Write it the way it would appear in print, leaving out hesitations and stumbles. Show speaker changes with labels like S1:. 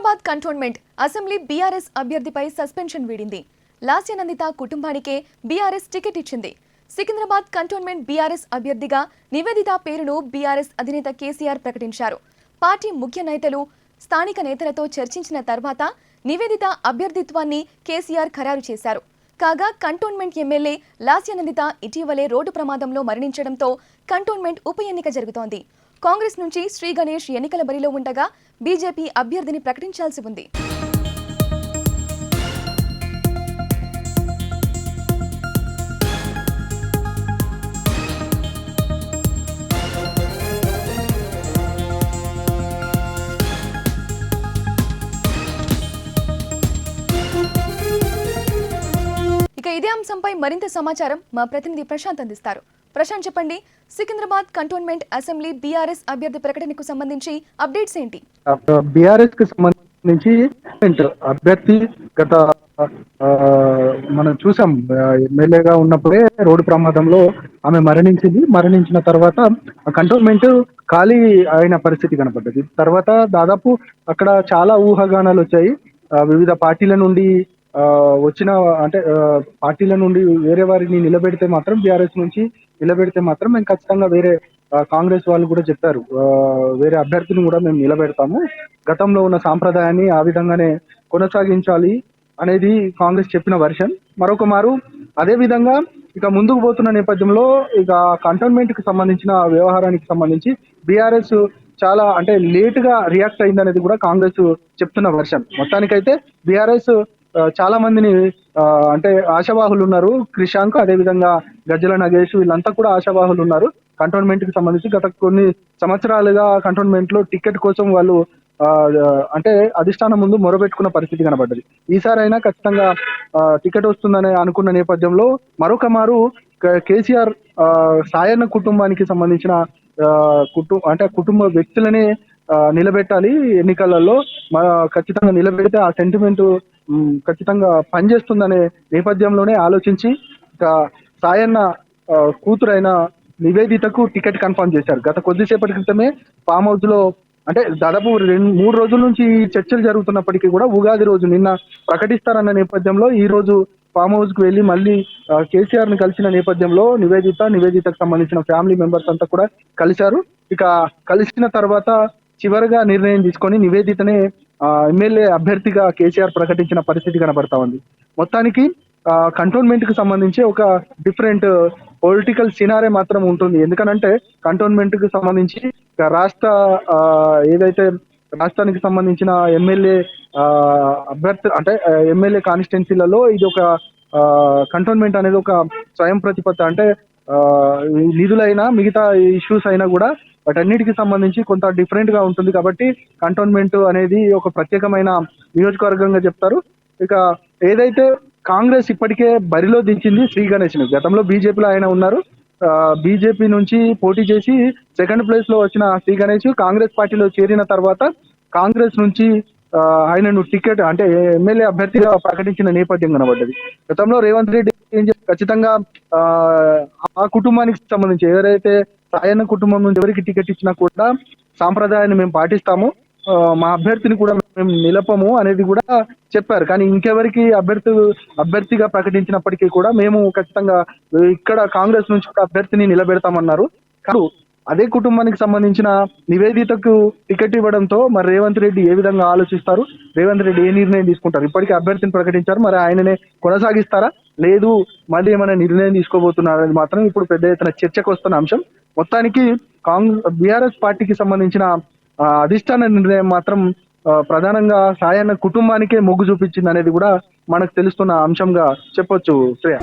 S1: Secunderabad cantonment assembly BRS అభ్యర్థిపై suspension వీడింది. లాస్యనందిత కుటుంబానికే బీఆర్ఎస్ టికెట్ ఇచ్చింది. సికింద్రాబాద్ కంటోన్మెంట్ బీఆర్ఎస్ అభ్యర్థిగా నివేదిత పేరును బీఆర్ఎస్ అధినేత కేసీఆర్ ప్రకటించారు. పార్టీ ముఖ్య నేతలు, స్థానిక నేతలతో చర్చించిన తర్వాత నివేదిత అభ్యర్థిత్వాన్ని కేసీఆర్ ఖరారు చేశారు. కాగా కంటోన్మెంట్ ఎమ్మెల్యే లాస్యనందిత ఇటీవలే రోడ్డు ప్రమాదంలో మరణించడంతో కంటోన్మెంట్ ఉప ఎన్నిక జరుగుతోంది. కాంగ్రెస్ నుంచి శ్రీ గణేష్ ఎన్నికల బరిలో ఉండగా బీజేపీ అభ్యర్థిని ప్రకటించాల్సి ఉంది. ఇక ఇదే అంశంపై మరింత సమాచారం మా ప్రతినిధి ప్రశాంత్ అందిస్తారు. ప్రశాంత్, చెప్పండి, సికింద్రాబాద్ కంటోన్మెంట్ అసెంబ్లీ బీఆర్ఎస్ అభ్యర్థి ప్రకటనకు సంబంధించి అప్డేట్స్ ఏంటి?
S2: బీఆర్ఎస్ కి సంబంధించి అభ్యర్థి గత మనం చూసాం, ఎమ్మెల్యేగా ఉన్నప్పుడే రోడ్డు ప్రమాదంలో ఆమె మరణించిన తర్వాత కంటోన్మెంట్ ఖాళీ అయిన పరిస్థితి కనపడ్డది. తర్వాత దాదాపు అక్కడ చాలా ఊహాగానాలు వచ్చాయి. వివిధ పార్టీల నుండి వచ్చిన పార్టీల నుండి వేరే వారిని నిలబెడితే మాత్రం, బీఆర్ఎస్ నుంచి నిలబెడితే మాత్రం మేము ఖచ్చితంగా వేరే కాంగ్రెస్ వాళ్ళు కూడా చెప్పారు, వేరే అభ్యర్థిని కూడా మేము నిలబెడతాము, గతంలో ఉన్న సాంప్రదాయాన్ని ఆ విధంగానే కొనసాగించాలి అనేది కాంగ్రెస్ చెప్పిన వర్షన్. మరొక మారు అదే విధంగా ఇక ముందుకు పోతున్న నేపథ్యంలో ఇక కంటోన్మెంట్ కి సంబంధించిన వ్యవహారానికి సంబంధించి బీఆర్ఎస్ చాలా లేట్ గా రియాక్ట్ అయిందనేది కూడా కాంగ్రెస్ చెప్తున్న వర్షన్. మొత్తానికైతే బీఆర్ఎస్ చాలా మందిని ఆశావాహులు ఉన్నారు. క్రిషాంక్, అదే విధంగా గజ్జల నగేష్, వీళ్ళంతా కూడా ఆశావాహులు ఉన్నారు. కంటోన్మెంట్ కి సంబంధించి గత కొన్ని సంవత్సరాలుగా కంటోన్మెంట్ లో టికెట్ కోసం వాళ్ళు అధిష్టానం ముందు మొరబెట్టుకున్న పరిస్థితి కనబడ్డది. ఈసారైనా ఖచ్చితంగా టికెట్ వస్తుందని అనుకున్న నేపథ్యంలో మరొక మారు కేసీఆర్ సాయన్న కుటుంబానికి సంబంధించిన కుటుంబ వ్యక్తులనే నిలబెట్టాలి ఎన్నికలలో, ఖచ్చితంగా నిలబెడితే ఆ సెంటిమెంట్ ఖచ్చితంగా పనిచేస్తుందనే నేపథ్యంలోనే ఆలోచించి ఇక సాయన్న కూతురైన నివేదితకు టికెట్ కన్ఫర్మ్ చేశారు. గత కొద్దిసేపటి క్రితమే ఫామ్ హౌస్ లో దాదాపు 2-3 రోజుల నుంచి చర్చలు జరుగుతున్నప్పటికీ కూడా ఉగాది రోజు నిన్న ప్రకటిస్తారన్న నేపథ్యంలో ఈ రోజు ఫామ్ హౌస్ కు వెళ్లి మళ్ళీ కేసీఆర్ ని కలిసిన నేపథ్యంలో నివేదితకు సంబంధించిన ఫ్యామిలీ మెంబర్స్ అంతా కూడా కలిశారు. ఇక కలిసిన తర్వాత చివరిగా నిర్ణయం తీసుకొని నివేదితనే ఎమ్మెల్యే అభ్యర్థిగా కేసీఆర్ ప్రకటించిన పరిస్థితి కనబడతా ఉంది. మొత్తానికి కంటోన్మెంట్ కి సంబంధించి ఒక డిఫరెంట్ పొలిటికల్ సినారే మాత్రం ఉంటుంది. ఎందుకనంటే కంటోన్మెంట్ కి సంబంధించి ఏదైతే రాష్ట్రానికి సంబంధించిన ఎమ్మెల్యే అభ్యర్థి ఎమ్మెల్యే కాన్స్టిట్యున్సీలలో ఇది ఒక కంటోన్మెంట్ అనేది ఒక స్వయం ప్రతిపత్తి, నిధులైనా మిగతా ఇష్యూస్ అయినా కూడా వాటన్నిటికి సంబంధించి కొంత డిఫరెంట్ గా ఉంటుంది. కాబట్టి కంటోన్మెంట్ అనేది ఒక ప్రత్యేకమైన నియోజకవర్గంగా చెప్తారు. ఇక ఏదైతే కాంగ్రెస్ ఇప్పటికే బరిలో దించింది శ్రీ గణేష్ ని. గతంలో బీజేపీలో ఆయన ఉన్నారు. బీజేపీ నుంచి పోటీ చేసి సెకండ్ ప్లేస్ లో వచ్చిన శ్రీ గణేష్ కాంగ్రెస్ పార్టీలో చేరిన తర్వాత కాంగ్రెస్ నుంచి ఆయనను టికెట్ ఎమ్మెల్యే అభ్యర్థిగా ప్రకటించిన నేపథ్యం కనబడ్డది. గతంలో రేవంత్ రెడ్డి ఖచ్చితంగా ఆ కుటుంబానికి సంబంధించి ఎవరైతే సాయన్న కుటుంబం నుంచి ఎవరికి టికెట్ ఇచ్చినా కూడా సాంప్రదాయాన్ని మేము పాటిస్తాము, మా అభ్యర్థిని కూడా మేము నిలపము అనేది కూడా చెప్పారు. కానీ ఇంకెవరికి అభ్యర్థిగా ప్రకటించినప్పటికీ కూడా మేము ఖచ్చితంగా ఇక్కడ కాంగ్రెస్ నుంచి కూడా అభ్యర్థిని నిలబెడతామన్నారు. కాదు, అదే కుటుంబానికి సంబంధించిన నివేదితకు టికెట్ ఇవ్వడంతో మరి రేవంత్ రెడ్డి ఏ విధంగా ఆలోచిస్తారు, రేవంత్ రెడ్డి ఏ నిర్ణయం తీసుకుంటారు? ఇప్పటికీ అభ్యర్థిని ప్రకటించారు, మరి ఆయననే కొనసాగిస్తారా, లేదు మళ్ళీ ఏమైనా నిర్ణయం తీసుకోబోతున్నారు అనేది మాత్రం ఇప్పుడు పెద్ద ఎత్తున చర్చకు వస్తున్న అంశం. మొత్తానికి బీఆర్ఎస్ పార్టీకి సంబంధించిన అధిష్టాన నిర్ణయం మాత్రం ప్రధానంగా సాయన్న కుటుంబానికే మొగ్గు చూపించింది అనేది కూడా మనకు తెలుస్తున్న అంశంగా చెప్పొచ్చు శ్రేయ.